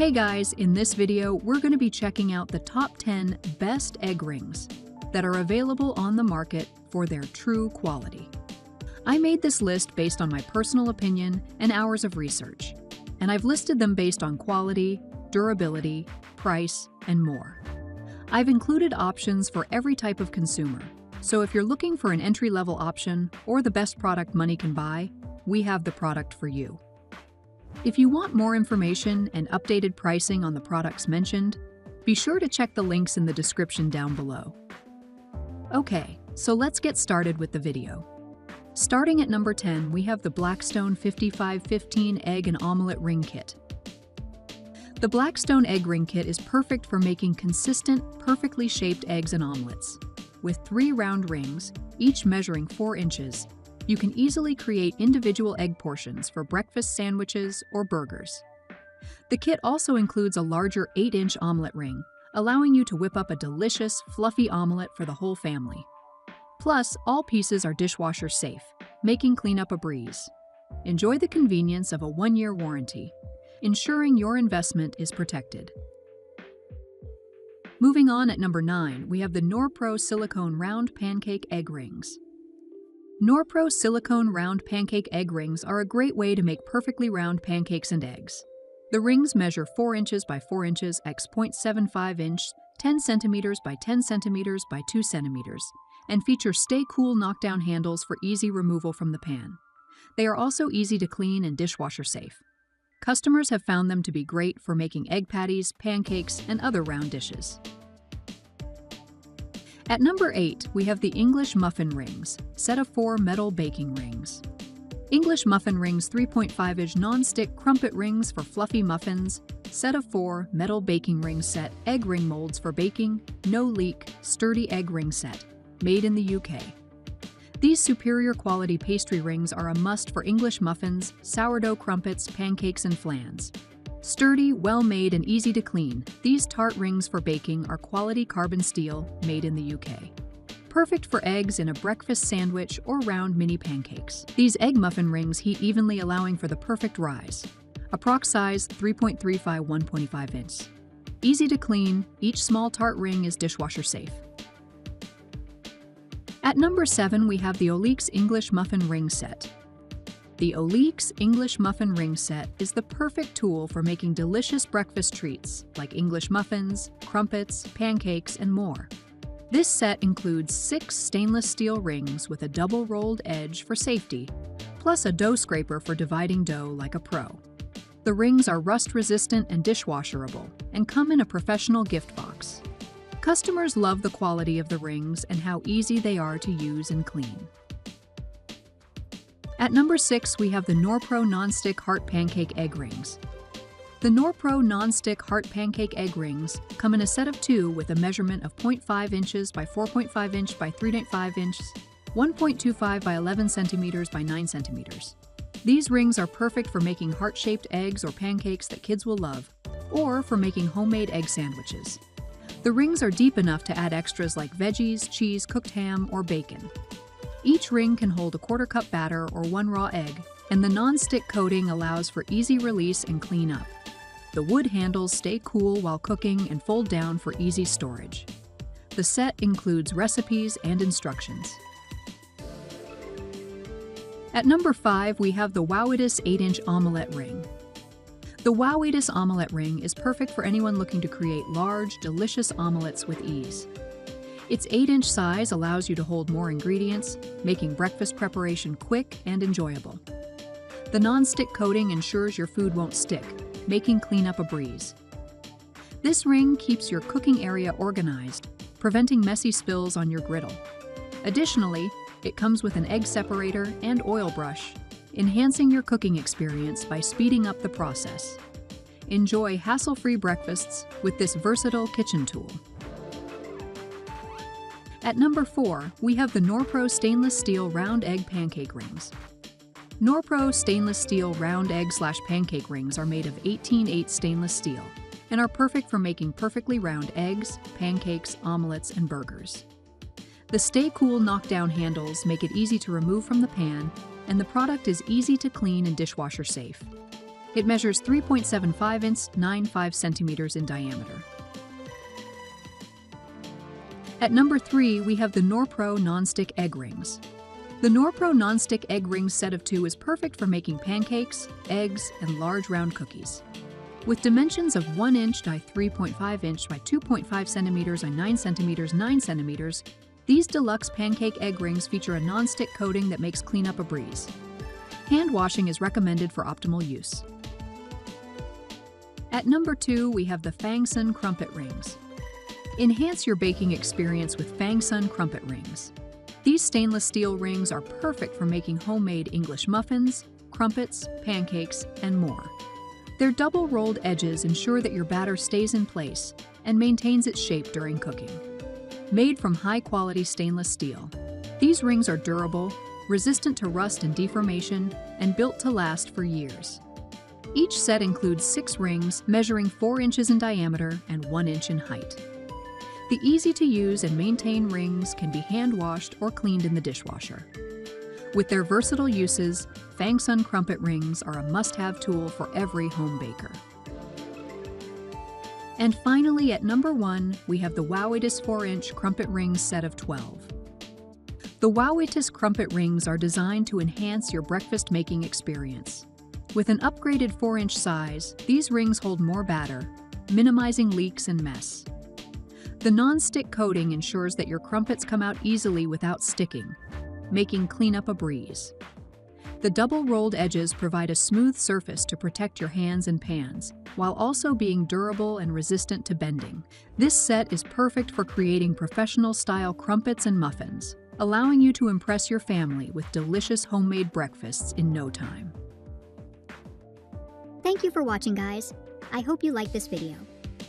Hey guys, in this video, we're going to be checking out the top 10 best egg rings that are available on the market for their true quality. I made this list based on my personal opinion and hours of research, and I've listed them based on quality, durability, price, and more. I've included options for every type of consumer, so if you're looking for an entry-level option or the best product money can buy, we have the product for you. If you want more information and updated pricing on the products mentioned, be sure to check the links in the description down below. Okay, so let's get started with the video. Starting at number 10, we have the Blackstone 5515 Egg and Omelette Ring Kit. The Blackstone Egg Ring Kit is perfect for making consistent, perfectly shaped eggs and omelets. With 3 round rings, each measuring 4 inches, you can easily create individual egg portions for breakfast sandwiches or burgers. The kit also includes a larger 8-inch omelet ring, allowing you to whip up a delicious, fluffy omelet for the whole family. Plus, all pieces are dishwasher safe, making cleanup a breeze. Enjoy the convenience of a 1-year warranty, ensuring your investment is protected. Moving on at number 9, we have the Norpro Silicone Round Pancake Egg Rings. Norpro Silicone Round Pancake Egg Rings are a great way to make perfectly round pancakes and eggs. The rings measure 4 inches by 4 inches x 0.75 inch, 10 centimeters by 10 centimeters by 2 centimeters, and feature Stay Cool knockdown handles for easy removal from the pan. They are also easy to clean and dishwasher safe. Customers have found them to be great for making egg patties, pancakes, and other round dishes. At number 8, we have the English Muffin Rings, set of 4 metal baking rings. English Muffin Rings 3.5-inch non-stick crumpet rings for fluffy muffins, set of 4 metal baking ring set egg ring molds for baking, no leak, sturdy egg ring set, made in the UK. These superior quality pastry rings are a must for English muffins, sourdough crumpets, pancakes, and flans. Sturdy, well-made, and easy to clean, these tart rings for baking are quality carbon steel made in the UK. Perfect for eggs in a breakfast sandwich or round mini pancakes. These egg muffin rings heat evenly, allowing for the perfect rise. Approx size 3.35 1.5 inch. Easy to clean, each small tart ring is dishwasher safe. At number 7, we have the Omelet English Muffin Ring Set. The Omelet English Muffin Ring Set is the perfect tool for making delicious breakfast treats like English muffins, crumpets, pancakes, and more. This set includes 6 stainless steel rings with a double-rolled edge for safety, plus a dough scraper for dividing dough like a pro. The rings are rust-resistant and dishwasherable, and come in a professional gift box. Customers love the quality of the rings and how easy they are to use and clean. At number 6, we have the Norpro Nonstick Heart Pancake Egg Rings. The Norpro Nonstick Heart Pancake Egg Rings come in a set of 2 with a measurement of 0.5 inches by 4.5 inch by 3.5 inches, 1.25 by 11 centimeters by 9 centimeters. These rings are perfect for making heart-shaped eggs or pancakes that kids will love, or for making homemade egg sandwiches. The rings are deep enough to add extras like veggies, cheese, cooked ham, or bacon. Each ring can hold a 1/4 cup batter or 1 raw egg, and the non-stick coating allows for easy release and cleanup. The wood handles stay cool while cooking and fold down for easy storage. The set includes recipes and instructions. At number 5, we have the WOWITIS 8-inch Omelette Ring. The WOWITIS Omelette Ring is perfect for anyone looking to create large, delicious omelettes with ease. Its 8-inch size allows you to hold more ingredients, making breakfast preparation quick and enjoyable. The non-stick coating ensures your food won't stick, making cleanup a breeze. This ring keeps your cooking area organized, preventing messy spills on your griddle. Additionally, it comes with an egg separator and oil brush, enhancing your cooking experience by speeding up the process. Enjoy hassle-free breakfasts with this versatile kitchen tool. At number 4, we have the Norpro Stainless Steel Round Egg Pancake Rings. Norpro Stainless Steel Round Egg/Pancake Rings are made of 18/8 stainless steel and are perfect for making perfectly round eggs, pancakes, omelets, and burgers. The Stay Cool knockdown handles make it easy to remove from the pan, and the product is easy to clean and dishwasher safe. It measures 3.75 inches, 9.5 centimeters in diameter. At number 3, we have the Norpro Nonstick Egg Rings. The Norpro Nonstick Egg Rings set of 2 is perfect for making pancakes, eggs, and large round cookies. With dimensions of 1 inch by 3.5 inch by 2.5 centimeters by 9 centimeters, 9 centimeters, these deluxe pancake egg rings feature a non-stick coating that makes cleanup a breeze. Hand washing is recommended for optimal use. At number 2, we have the Fangsun Crumpet Rings. Enhance your baking experience with Fangsun Crumpet Rings. These stainless steel rings are perfect for making homemade English muffins, crumpets, pancakes, and more. Their double-rolled edges ensure that your batter stays in place and maintains its shape during cooking. Made from high-quality stainless steel, these rings are durable, resistant to rust and deformation, and built to last for years. Each set includes 6 rings measuring 4 inches in diameter and 1 inch in height. The easy-to-use and maintain rings can be hand-washed or cleaned in the dishwasher. With their versatile uses, Fangsun Crumpet Rings are a must-have tool for every home baker. And finally, at number 1, we have the WOWITIS 4-inch Crumpet Rings set of 12. The WOWITIS Crumpet Rings are designed to enhance your breakfast-making experience. With an upgraded 4-inch size, these rings hold more batter, minimizing leaks and mess. The non-stick coating ensures that your crumpets come out easily without sticking, making cleanup a breeze. The double-rolled edges provide a smooth surface to protect your hands and pans, while also being durable and resistant to bending. This set is perfect for creating professional-style crumpets and muffins, allowing you to impress your family with delicious homemade breakfasts in no time. Thank you for watching, guys. I hope you liked this video.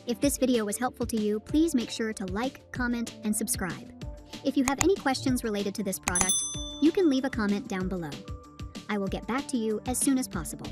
If this video was helpful to you, please make sure to like, comment, and subscribe. If you have any questions related to this product, you can leave a comment down below. I will get back to you as soon as possible.